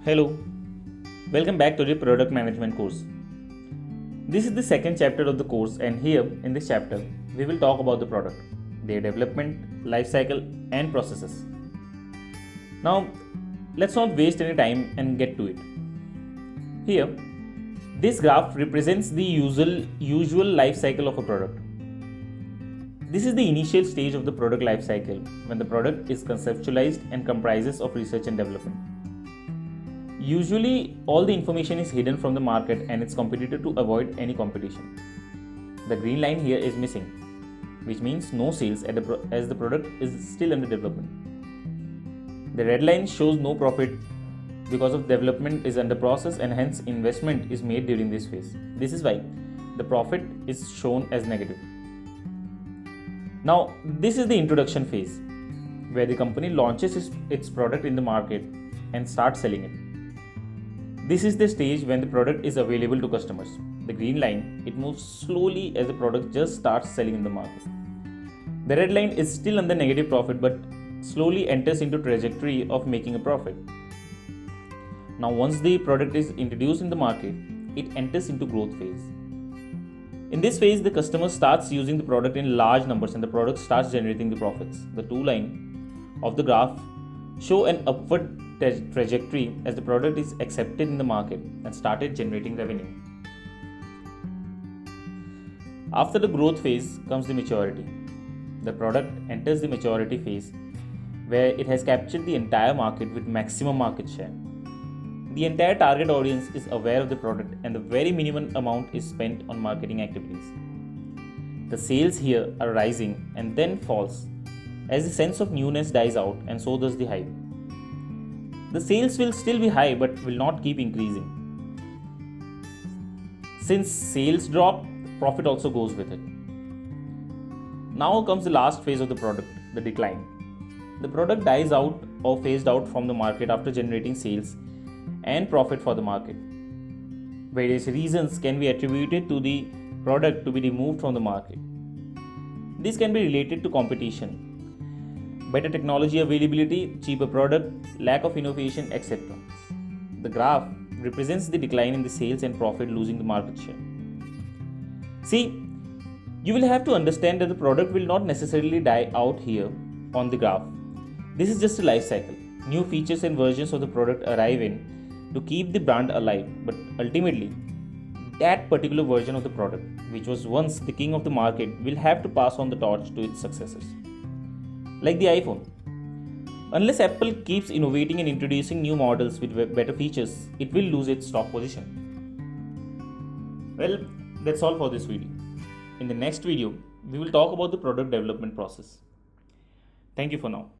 Hello, welcome back to the product management course. This is the second chapter of the course, and here in this chapter we will talk about the product, their development, life cycle, and processes. Now, let's not waste any time and get to it. Here, this graph represents the usual life cycle of a product. This is the initial stage of the product life cycle when the product is conceptualized and comprises of research and development. Usually, all the information is hidden from the market and it's competitive to avoid any competition. The green line here is missing, which means no sales as the product is still under development. The red line shows no profit because of development is under process and hence investment is made during this phase. This is why the profit is shown as negative. Now, this is the introduction phase where the company launches its product in the market and starts selling it. This is the stage when the product is available to customers. The green line, it moves slowly as the product just starts selling in the market. The red line is still under negative profit but slowly enters into trajectory of making a profit. Now once the product is introduced in the market, it enters into growth phase. In this phase, the customer starts using the product in large numbers and the product starts generating the profits. The two lines of the graph show an upward trajectory as the product is accepted in the market and started generating revenue. After the growth phase comes the maturity. The product enters the maturity phase where it has captured the entire market with maximum market share. The entire target audience is aware of the product and the very minimum amount is spent on marketing activities. The sales here are rising and then falls as the sense of newness dies out, and so does the hype. The sales will still be high but will not keep increasing. Since sales drop, profit also goes with it. Now comes the last phase of the product, the decline. The product dies out or phased out from the market after generating sales and profit for the market. Various reasons can be attributed to the product to be removed from the market. This can be related to competition, better technology availability, cheaper product, lack of innovation, etc. The graph represents the decline in the sales and profit losing the market share. See, you will have to understand that the product will not necessarily die out here on the graph. This is just a life cycle. New features and versions of the product arrive in to keep the brand alive, but ultimately, that particular version of the product, which was once the king of the market, will have to pass on the torch to its successors. Like the iPhone. Unless Apple keeps innovating and introducing new models with better features, it will lose its top position. Well, that's all for this video. In the next video, we will talk about the product development process. Thank you for now.